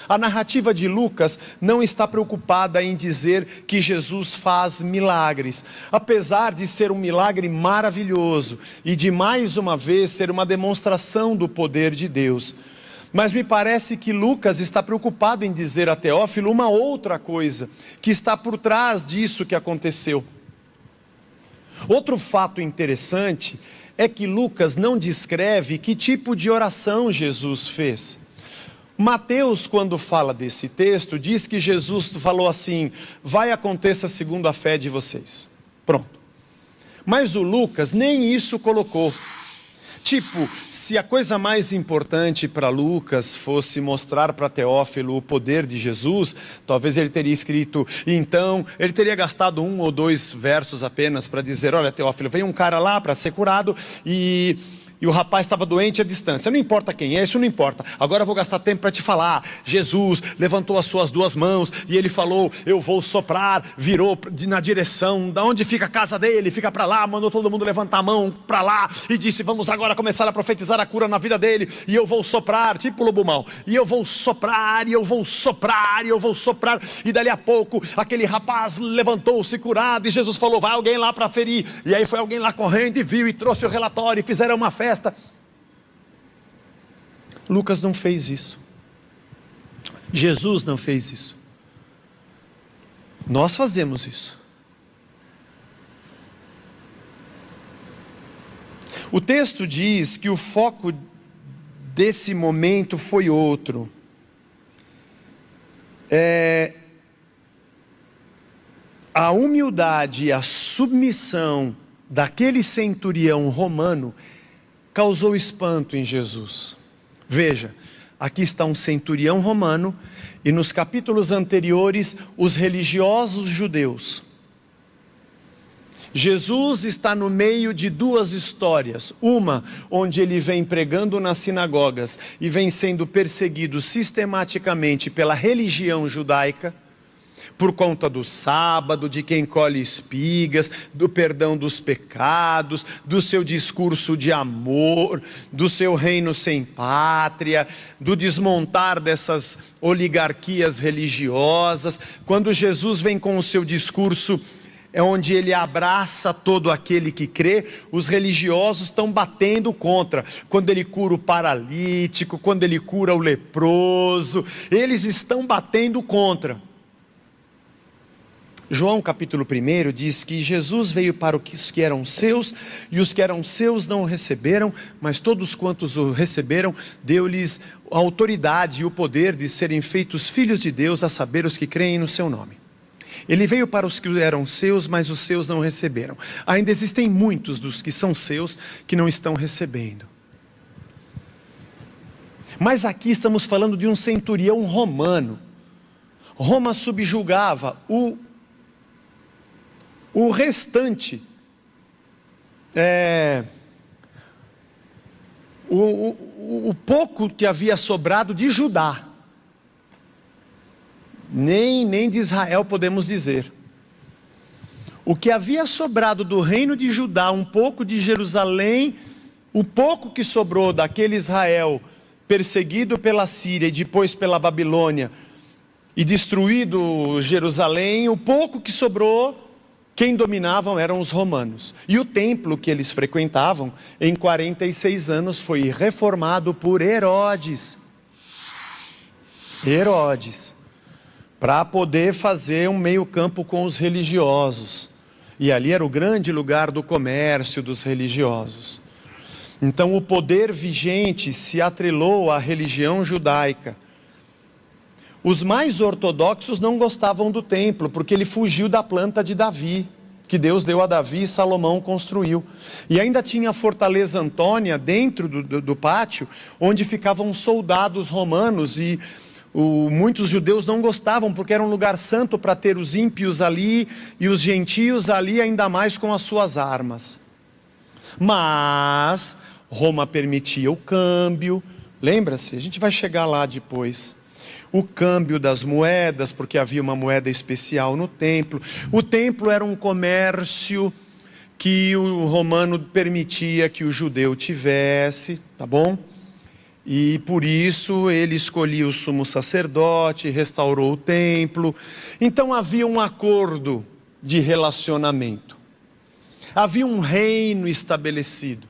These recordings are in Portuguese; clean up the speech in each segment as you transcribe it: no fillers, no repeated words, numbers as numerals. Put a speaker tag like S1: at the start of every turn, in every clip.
S1: A narrativa de Lucas não está preocupada em dizer que Jesus faz milagres, apesar de ser um milagre maravilhoso e de mais uma vez ser uma demonstração do poder de Deus. Mas me parece que Lucas está preocupado em dizer a Teófilo uma outra coisa, que está por trás disso que aconteceu. Outro fato interessante é que Lucas não descreve que tipo de oração Jesus fez. Mateus, quando fala desse texto, diz que Jesus falou assim: vai aconteça segundo a fé de vocês. Pronto. Mas o Lucas nem isso colocou. Tipo, se a coisa mais importante para Lucas fosse mostrar para Teófilo o poder de Jesus, talvez ele teria escrito, então, ele teria gastado 1 ou 2 versos apenas para dizer: olha, Teófilo, veio um cara lá para ser curado e o rapaz estava doente à distância. Não importa quem é, isso não importa. Agora eu vou gastar tempo para te falar. Jesus levantou as suas 2 mãos e ele falou: eu vou soprar. Virou na direção da onde fica a casa dele, fica para lá, mandou todo mundo levantar a mão para lá e disse: vamos agora começar a profetizar a cura na vida dele, e eu vou soprar, tipo lobo mau, e eu vou soprar, e eu vou soprar, e eu vou soprar, e dali a pouco aquele rapaz levantou-se curado, e Jesus falou: vai alguém lá para ferir, e aí foi alguém lá correndo e viu e trouxe o relatório e fizeram uma festa. Lucas não fez isso. Jesus não fez isso. Nós fazemos isso. O texto diz que o foco desse momento foi outro. A humildade e a submissão daquele centurião romano causou espanto em Jesus. Veja, aqui está um centurião romano e nos capítulos anteriores os religiosos judeus. Jesus está no meio de 2 histórias, uma onde ele vem pregando nas sinagogas e vem sendo perseguido sistematicamente pela religião judaica, por conta do sábado, de quem colhe espigas, do perdão dos pecados, do seu discurso de amor, do seu reino sem pátria, do desmontar dessas oligarquias religiosas. Quando Jesus vem com o seu discurso, é onde ele abraça todo aquele que crê, os religiosos estão batendo contra. Quando ele cura o paralítico, quando ele cura o leproso, eles estão batendo contra. João capítulo 1 diz que Jesus veio para os que eram seus, e os que eram seus não o receberam, mas todos quantos o receberam, deu-lhes a autoridade e o poder de serem feitos filhos de Deus, a saber, os que creem no seu nome. Ele veio para os que eram seus, mas os seus não receberam. Ainda existem muitos dos que são seus que não estão recebendo. Mas aqui estamos falando de um centurião romano. Roma subjugava o restante, o pouco que havia sobrado de Judá, nem de Israel podemos dizer. O que havia sobrado do reino de Judá, um pouco de Jerusalém, o pouco que sobrou daquele Israel perseguido pela Síria e depois pela Babilônia, e destruído Jerusalém, o pouco que sobrou, quem dominavam eram os romanos. E o templo que eles frequentavam, em 46 anos, foi reformado por Herodes. Para poder fazer um meio campo com os religiosos. E ali era o grande lugar do comércio dos religiosos. Então o poder vigente se atrelou à religião judaica. Os mais ortodoxos não gostavam do templo, porque ele fugiu da planta de Davi, que Deus deu a Davi e Salomão construiu. E ainda tinha a fortaleza Antônia dentro do pátio, onde ficavam soldados romanos, e muitos judeus não gostavam, porque era um lugar santo para ter os ímpios ali, e os gentios ali, ainda mais com as suas armas. Mas Roma permitia o câmbio, lembra-se? A gente vai chegar lá depois. O câmbio das moedas, porque havia uma moeda especial no templo. O templo era um comércio que o romano permitia que o judeu tivesse, tá bom? E por isso ele escolhia o sumo sacerdote, restaurou o templo. Então havia um acordo de relacionamento. Havia um reino estabelecido.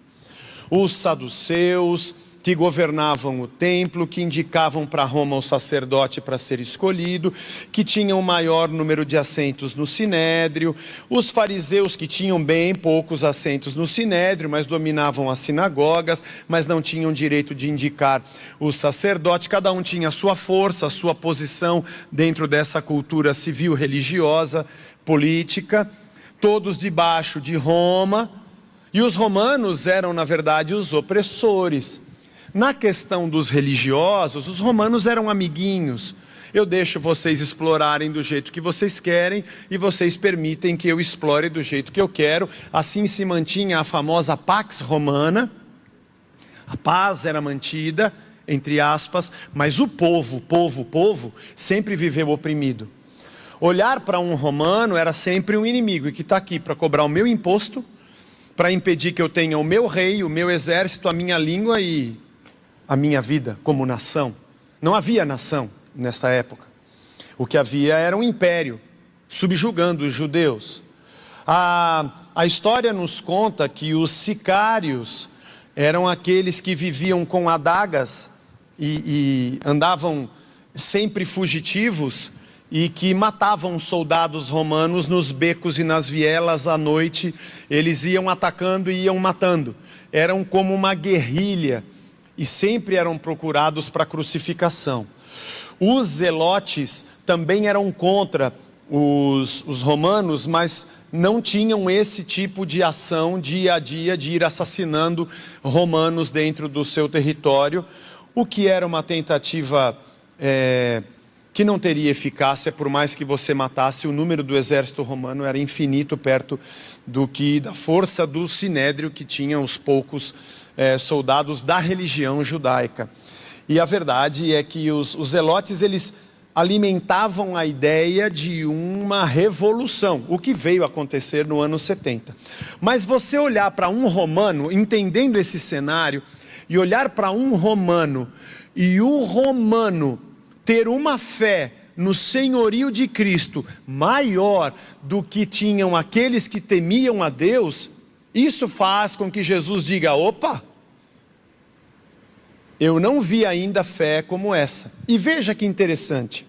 S1: Os saduceus, que governavam o templo, que indicavam para Roma o sacerdote para ser escolhido, que tinham o maior número de assentos no sinédrio, os fariseus, que tinham bem poucos assentos no sinédrio, mas dominavam as sinagogas, mas não tinham direito de indicar o sacerdote. Cada um tinha a sua força, a sua posição dentro dessa cultura civil, religiosa, política, todos debaixo de Roma, e os romanos eram, na verdade, os opressores. Na questão dos religiosos, os romanos eram amiguinhos. Eu deixo vocês explorarem do jeito que vocês querem e vocês permitem que eu explore do jeito que eu quero. Assim se mantinha a famosa Pax Romana. A paz era mantida, entre aspas, mas o povo sempre viveu oprimido. Olhar para um romano era sempre um inimigo e que está aqui para cobrar o meu imposto, para impedir que eu tenha o meu rei, o meu exército, a minha língua e a minha vida como nação. Não havia nação nessa época. O que havia era um império subjugando os judeus. A história nos conta que os sicários eram aqueles que viviam com adagas e andavam sempre fugitivos e que matavam soldados romanos nos becos e nas vielas à noite. Eles iam atacando e iam matando. Eram como uma guerrilha e sempre eram procurados para crucificação. Os zelotes também eram contra os romanos, mas não tinham esse tipo de ação dia a dia de ir assassinando romanos dentro do seu território, o que era uma tentativa que não teria eficácia. Por mais que você matasse, o número do exército romano era infinito perto da força do sinédrio, que tinha os poucos soldados da religião judaica. E a verdade é que os zelotes, eles alimentavam a ideia de uma revolução, o que veio a acontecer no ano 70. Mas você olhar para um romano, entendendo esse cenário, e olhar para um romano, e o romano ter uma fé no senhorio de Cristo maior do que tinham aqueles que temiam a Deus, isso faz com que Jesus diga: opa, eu não vi ainda fé como essa. E veja que interessante.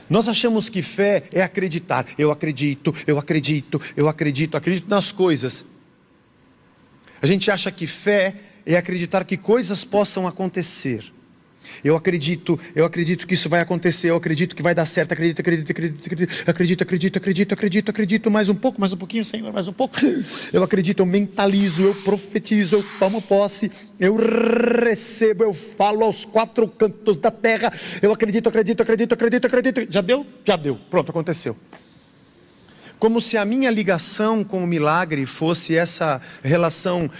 S1: Nós achamos que fé é acreditar. Eu acredito nas coisas. A gente acha que fé é acreditar que coisas possam acontecer. Eu acredito que isso vai acontecer, eu acredito que vai dar certo, acredito, mais um pouco, mais um pouquinho, Senhor, mais um pouco. Eu acredito, eu mentalizo, eu profetizo, eu tomo posse, eu recebo, eu falo aos quatro cantos da terra. Eu acredito. Já deu? Já deu, pronto, aconteceu. Como se a minha ligação com o milagre fosse essa relação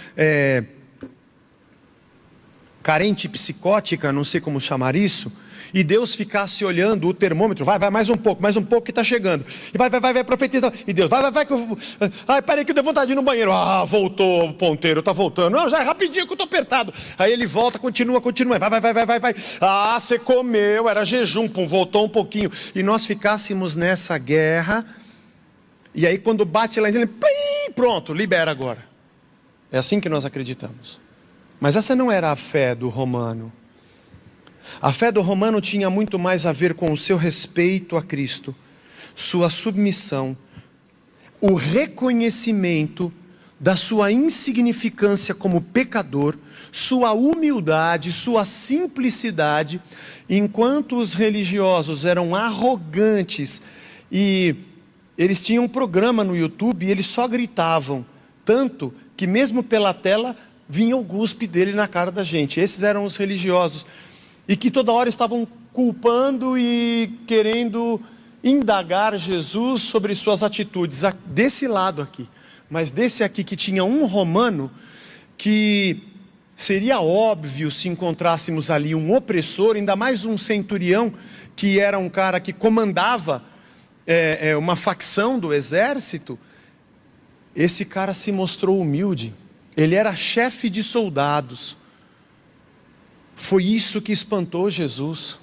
S1: carente psicótica, não sei como chamar isso, e Deus ficasse olhando o termômetro, vai mais um pouco que está chegando, e vai, profetiza, e Deus, vai, que eu, peraí que eu dei vontade de ir no banheiro, voltou o ponteiro, está voltando, não, já é rapidinho que eu estou apertado, aí ele volta, continua, vai, você comeu, era jejum, voltou um pouquinho, e nós ficássemos nessa guerra, e aí quando bate lá em cima, pronto, libera agora. É assim que nós acreditamos. Mas essa não era a fé do romano. A fé do romano tinha muito mais a ver com o seu respeito a Cristo, sua submissão, o reconhecimento da sua insignificância como pecador, sua humildade, sua simplicidade, enquanto os religiosos eram arrogantes e eles tinham um programa no YouTube e eles só gritavam, tanto que mesmo pela tela vinha o guspe dele na cara da gente. Esses eram os religiosos, e que toda hora estavam culpando e querendo indagar Jesus sobre suas atitudes, desse lado aqui. Mas desse aqui que tinha um romano, que seria óbvio se encontrássemos ali um opressor, ainda mais um centurião, que era um cara que comandava uma facção do exército. Esse cara se mostrou humilde. Ele era chefe de soldados. Foi isso que espantou Jesus.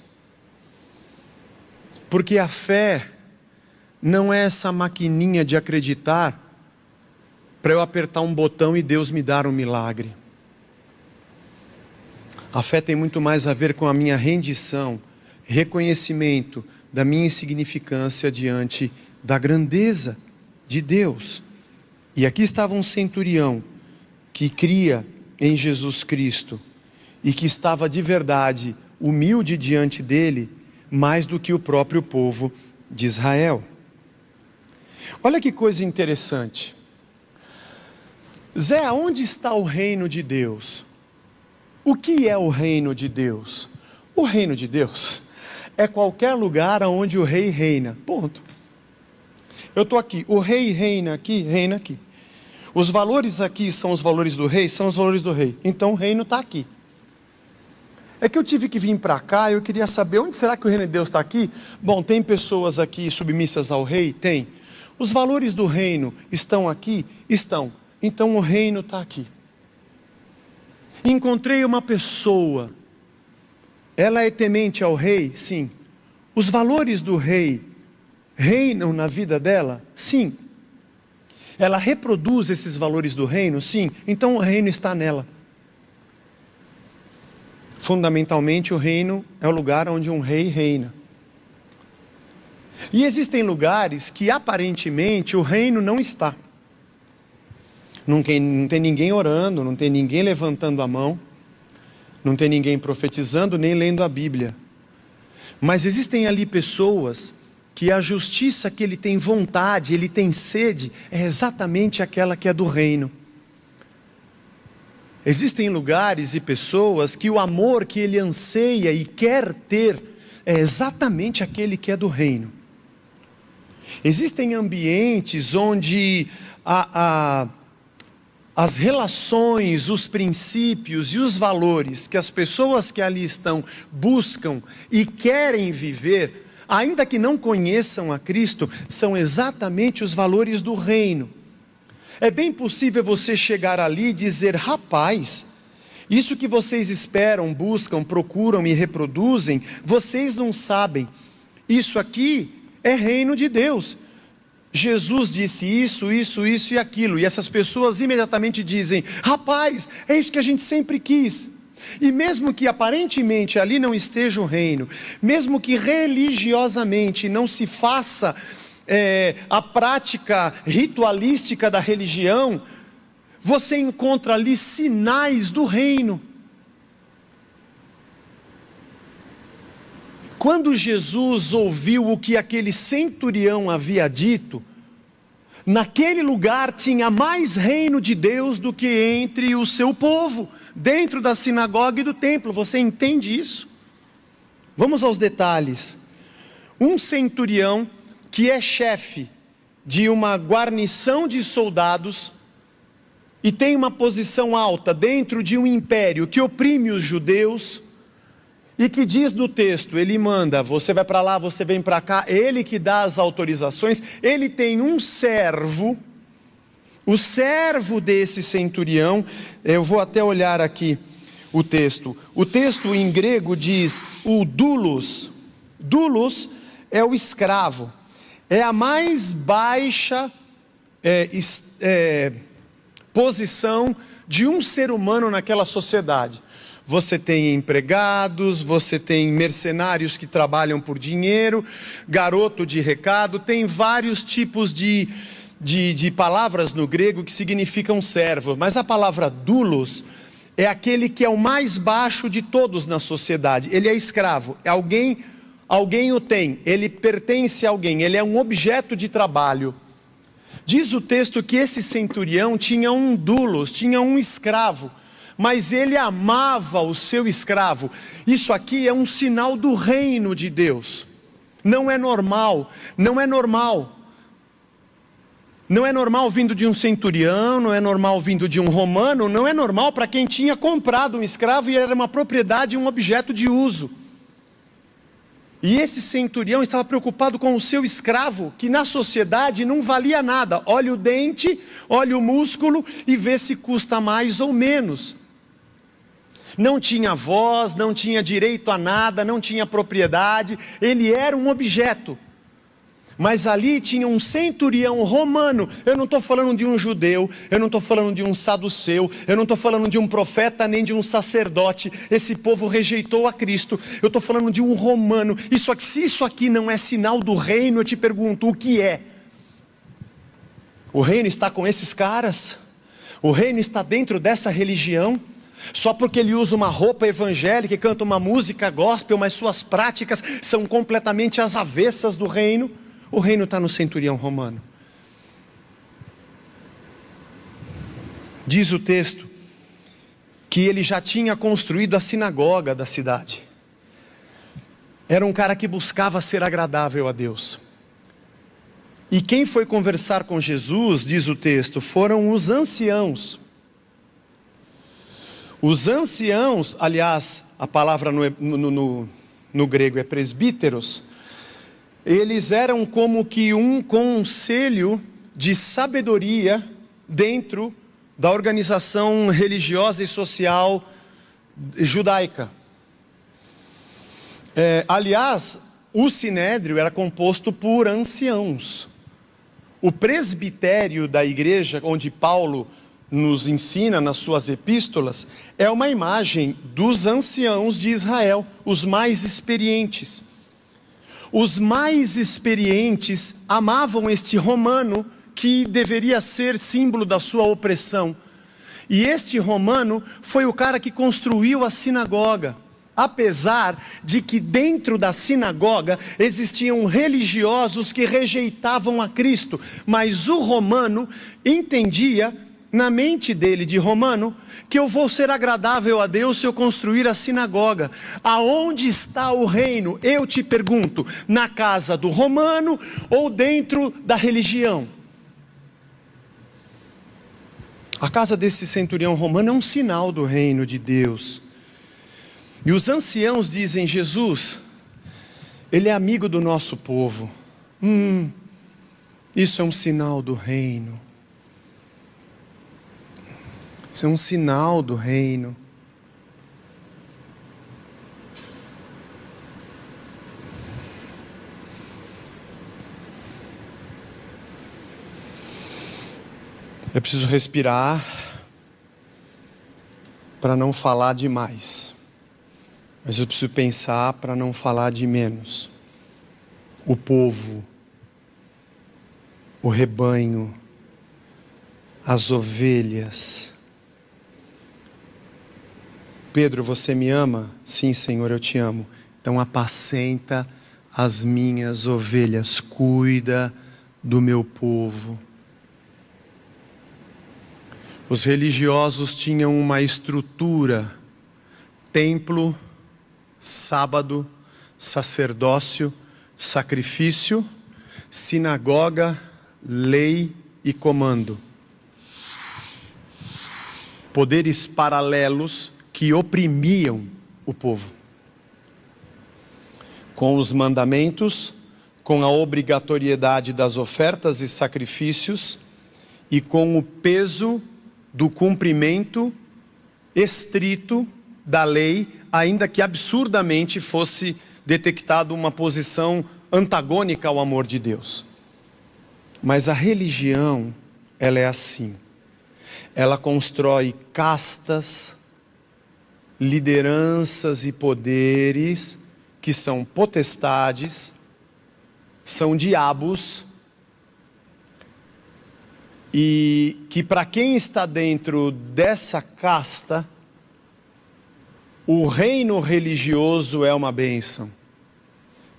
S1: Porque a fé não é essa maquininha de acreditar para eu apertar um botão e Deus me dar um milagre. A fé tem muito mais a ver com a minha rendição, reconhecimento da minha insignificância diante da grandeza de Deus. E aqui estava um centurião que cria em Jesus Cristo e que estava de verdade humilde diante dele, mais do que o próprio povo de Israel. Olha que coisa interessante. Zé, onde está o reino de Deus? O que é o reino de Deus? O reino de Deus é qualquer lugar onde o rei reina, ponto. Eu estou aqui, o rei reina aqui. Os valores aqui são os valores do rei, são os valores do rei. Então o reino está aqui. É que eu tive que vir para cá, eu queria saber onde será que o reino de Deus está aqui? Bom, tem pessoas aqui submissas ao rei? Tem. Os valores do reino estão aqui? Estão. Então o reino está aqui. Encontrei uma pessoa, ela é temente ao rei? Sim. Os valores do rei reinam na vida dela? Sim. Ela reproduz esses valores do reino? Sim. Então o reino está nela. Fundamentalmente o reino é o lugar onde um rei reina. E existem lugares que aparentemente o reino não está. Não tem ninguém orando, não tem ninguém levantando a mão, não tem ninguém profetizando, nem lendo a Bíblia. Mas existem ali pessoas que a justiça que ele tem vontade, ele tem sede, é exatamente aquela que é do reino. Existem lugares e pessoas que o amor que ele anseia e quer ter é exatamente aquele que é do reino. Existem ambientes onde as relações, os princípios e os valores que as pessoas que ali estão buscam e querem viver, ainda que não conheçam a Cristo, são exatamente os valores do reino. É bem possível você chegar ali e dizer: rapaz, isso que vocês esperam, buscam, procuram e reproduzem, vocês não sabem. Isso aqui é reino de Deus. Jesus disse isso e aquilo. E essas pessoas imediatamente dizem: rapaz, é isso que a gente sempre quis. E mesmo que aparentemente ali não esteja o reino, mesmo que religiosamente não se faça a prática ritualística da religião, você encontra ali sinais do reino. Quando Jesus ouviu o que aquele centurião havia dito, naquele lugar tinha mais reino de Deus do que entre o seu povo, dentro da sinagoga e do templo. Você entende isso? Vamos aos detalhes. Um centurião que é chefe de uma guarnição de soldados e tem uma posição alta dentro de um império que oprime os judeus, e que diz no texto, ele manda, você vai para lá, você vem para cá, ele que dá as autorizações. Ele tem um servo, o servo desse centurião, eu vou até olhar aqui o texto em grego diz o doulos. Doulos é o escravo, é a mais baixa posição de um ser humano naquela sociedade. Você tem empregados, você tem mercenários que trabalham por dinheiro, garoto de recado, tem vários tipos de palavras no grego que significam servo, mas a palavra doulos é aquele que é o mais baixo de todos na sociedade. Ele é escravo, alguém o tem, ele pertence a alguém, ele é um objeto de trabalho. Diz o texto que esse centurião tinha um doulos, tinha um escravo, mas ele amava o seu escravo. Isso aqui é um sinal do reino de Deus. Não é normal, não é normal. Não é normal vindo de um centurião, não é normal vindo de um romano, não é normal para quem tinha comprado um escravo e era uma propriedade, um objeto de uso. E esse centurião estava preocupado com o seu escravo, que na sociedade não valia nada. Olha o dente, olha o músculo e vê se custa mais ou menos. Não tinha voz, não tinha direito a nada, não tinha propriedade, ele era um objeto. Mas ali tinha um centurião romano. Eu não estou falando de um judeu, eu não estou falando de um saduceu, eu não estou falando de um profeta nem de um sacerdote. Esse povo rejeitou a Cristo. Eu estou falando de um romano. Se isso aqui não é sinal do reino, eu te pergunto, o que é? O reino está com esses caras? O reino está dentro dessa religião? Só porque ele usa uma roupa evangélica e canta uma música gospel, mas suas práticas são completamente às avessas do reino? O reino está no centurião romano. Diz o texto que ele já tinha construído a sinagoga da cidade. Era um cara que buscava ser agradável a Deus. E quem foi conversar com Jesus, diz o texto, foram os anciãos. Os anciãos, aliás, a palavra no grego é presbíteros. Eles eram como que um conselho de sabedoria dentro da organização religiosa e social judaica. Aliás, o sinédrio era composto por anciãos. O presbitério da igreja, onde Paulo nos ensina nas suas epístolas, é uma imagem dos anciãos de Israel, os mais experientes. Os mais experientes amavam este romano que deveria ser símbolo da sua opressão. E este romano foi o cara que construiu a sinagoga. Apesar de que dentro da sinagoga existiam religiosos que rejeitavam a Cristo. Mas o romano entendia, na mente dele de romano, que eu vou ser agradável a Deus se eu construir a sinagoga. Aonde está o reino? Eu te pergunto, na casa do romano ou dentro da religião? A casa desse centurião romano é um sinal do reino de Deus. E os anciãos dizem, Jesus, ele é amigo do nosso povo. Isso é um sinal do reino. Isso é um sinal do reino. Eu preciso respirar para não falar demais. Mas eu preciso pensar para não falar de menos. O povo, o rebanho, as ovelhas. Pedro, você me ama? Sim, Senhor, eu te amo. Então apacenta as minhas ovelhas, cuida do meu povo. Os religiosos tinham uma estrutura: templo, sábado, sacerdócio, sacrifício, sinagoga, lei e comando. Poderes paralelos que oprimiam o povo. Com os mandamentos, com a obrigatoriedade das ofertas e sacrifícios e com o peso do cumprimento estrito da lei, ainda que absurdamente fosse detectado uma posição antagônica ao amor de Deus. Mas a religião, ela é assim. Ela constrói castas, lideranças e poderes que são potestades, são diabos, e que para quem está dentro dessa casta, o reino religioso é uma bênção,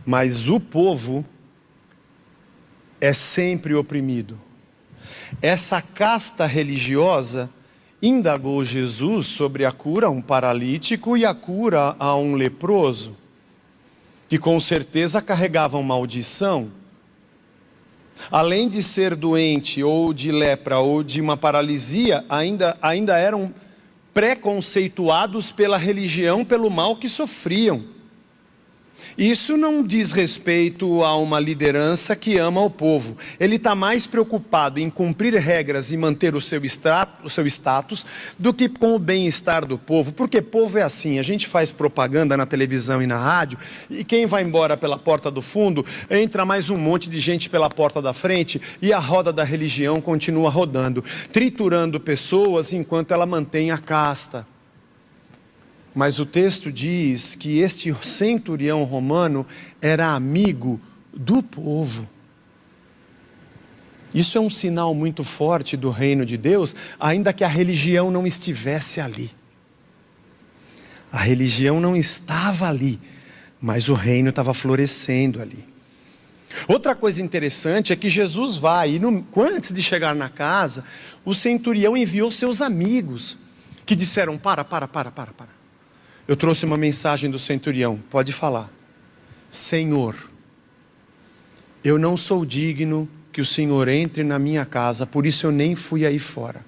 S1: mas o povo é sempre oprimido. Essa casta religiosa indagou Jesus sobre a cura a um paralítico e a cura a um leproso, que com certeza carregavam maldição. Além de ser doente ou de lepra ou de uma paralisia, ainda eram preconceituados pela religião, pelo mal que sofriam. Isso não diz respeito a uma liderança que ama o povo. Ele está mais preocupado em cumprir regras e manter o seu status do que com o bem-estar do povo. Porque povo é assim, a gente faz propaganda na televisão e na rádio, e quem vai embora pela porta do fundo, entra mais um monte de gente pela porta da frente, e a roda da religião continua rodando, triturando pessoas enquanto ela mantém a casta. Mas o texto diz que este centurião romano era amigo do povo. Isso é um sinal muito forte do reino de Deus, ainda que a religião não estivesse ali. A religião não estava ali, mas o reino estava florescendo ali. Outra coisa interessante é que Jesus vai, e antes de chegar na casa, o centurião enviou seus amigos, que disseram, para. Eu trouxe uma mensagem do centurião, pode falar. Senhor, eu não sou digno que o Senhor entre na minha casa, por isso eu nem fui aí fora.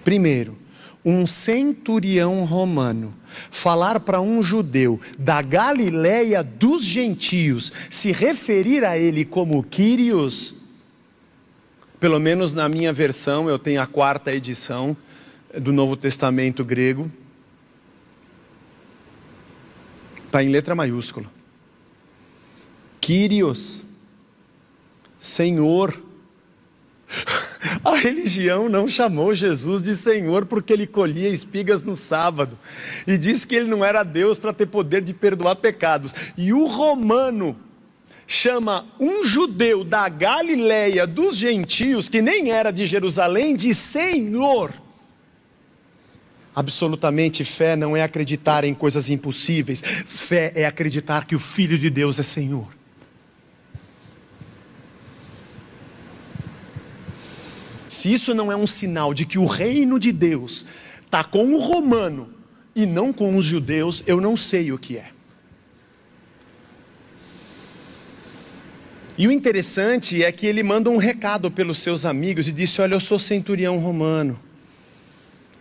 S1: Primeiro, um centurião romano falar para um judeu da Galileia dos gentios, se referir a ele como Kyrios, pelo menos na minha versão, eu tenho a 4ª edição do Novo Testamento grego, está em letra maiúscula. Kyrios, Senhor. A religião não chamou Jesus de Senhor porque ele colhia espigas no sábado e disse que ele não era Deus para ter poder de perdoar pecados. E o romano chama um judeu da Galileia dos gentios, que nem era de Jerusalém, de Senhor. Absolutamente, fé não é acreditar em coisas impossíveis. Fé é acreditar que o Filho de Deus é Senhor. Se isso não é um sinal de que o reino de Deus está com o romano e não com os judeus, eu não sei o que é. E o interessante é que ele manda um recado pelos seus amigos e disse, olha, eu sou centurião romano.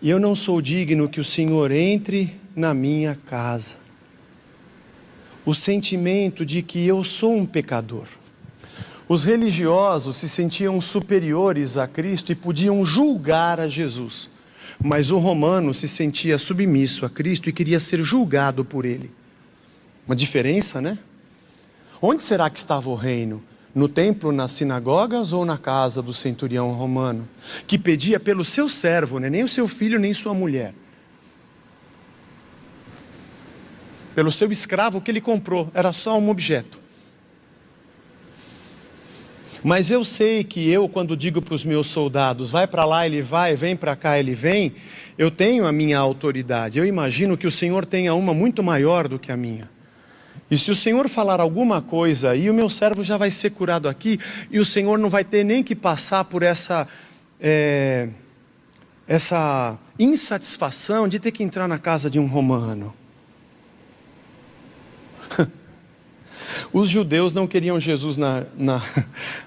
S1: E eu não sou digno que o Senhor entre na minha casa. O sentimento de que eu sou um pecador. Os religiosos se sentiam superiores a Cristo e podiam julgar a Jesus. Mas o romano se sentia submisso a Cristo e queria ser julgado por ele. Uma diferença, né? Onde será que estava o reino? No templo, nas sinagogas ou na casa do centurião romano? Que pedia pelo seu servo, né? Nem o seu filho, nem sua mulher. Pelo seu escravo que ele comprou, era só um objeto. Mas eu sei que eu, quando digo para os meus soldados, vai para lá, ele vai, vem para cá, ele vem, eu tenho a minha autoridade. Eu imagino que o Senhor tenha uma muito maior do que a minha. E se o Senhor falar alguma coisa aí, o meu servo já vai ser curado aqui, e o Senhor não vai ter nem que passar por essa insatisfação de ter que entrar na casa de um romano. Os judeus não queriam Jesus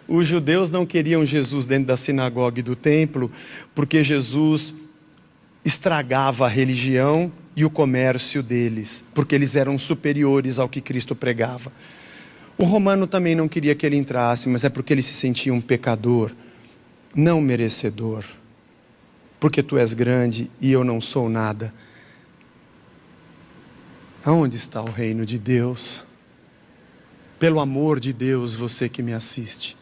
S1: Os judeus não queriam Jesus dentro da sinagoga e do templo, porque Jesus estragava a religião e o comércio deles, porque eles eram superiores ao que Cristo pregava. O romano também não queria que ele entrasse, mas é porque ele se sentia um pecador, não merecedor. Porque tu és grande e eu não sou nada. Aonde está o reino de Deus? Pelo amor de Deus, você que me assiste.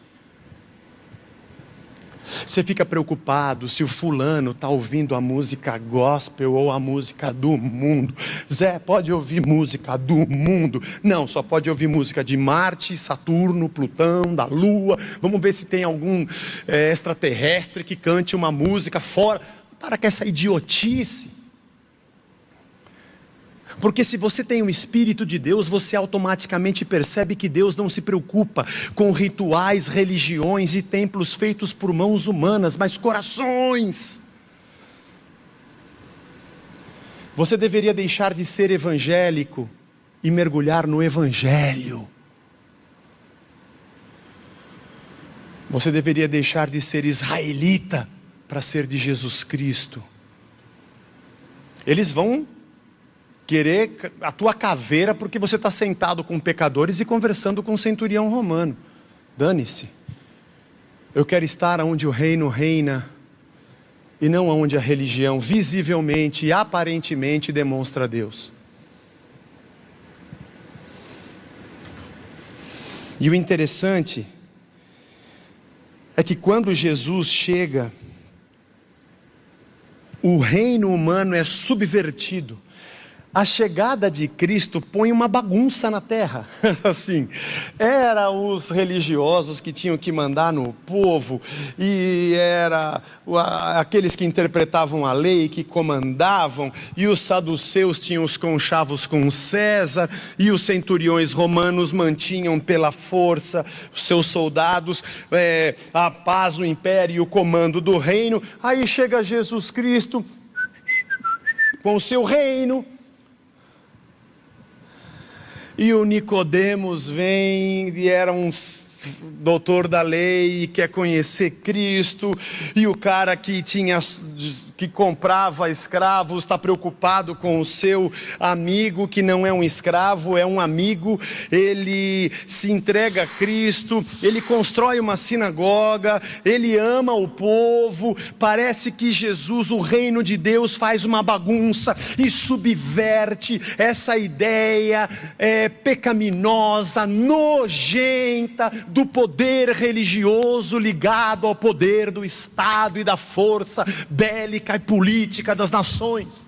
S1: Você fica preocupado se o fulano está ouvindo a música gospel ou a música do mundo. Zé, pode ouvir música do mundo? Não, só pode ouvir música de Marte, Saturno, Plutão, da Lua. Vamos ver se tem algum extraterrestre que cante uma música fora. Para com essa idiotice. Porque se você tem o Espírito de Deus, você automaticamente percebe que Deus não se preocupa com rituais, religiões e templos feitos por mãos humanas, mas corações. Você deveria deixar de ser evangélico e mergulhar no Evangelho. Você deveria deixar de ser israelita para ser de Jesus Cristo. Eles vão querer a tua caveira porque você está sentado com pecadores e conversando com um centurião romano. Dane-se. Eu quero estar onde o reino reina e não onde a religião visivelmente e aparentemente demonstra a Deus. E o interessante é que quando Jesus chega, o reino humano é subvertido. A chegada de Cristo põe uma bagunça na terra. Assim, era os religiosos que tinham que mandar no povo, e era aqueles que interpretavam a lei, que comandavam, e os saduceus tinham os conchavos com César, e os centuriões romanos mantinham pela força os seus soldados, a paz no império e o comando do reino. Aí chega Jesus Cristo com o seu reino, e o Nicodemos vem, e era um doutor da lei, e quer conhecer Cristo, e o cara que comprava escravos está preocupado com o seu amigo, que não é um escravo, é um amigo. Ele se entrega a Cristo, ele constrói uma sinagoga, ele ama o povo. Parece que Jesus, o reino de Deus, faz uma bagunça e subverte essa ideia pecaminosa, nojenta, do poder religioso ligado ao poder do Estado e da força bélica e política das nações.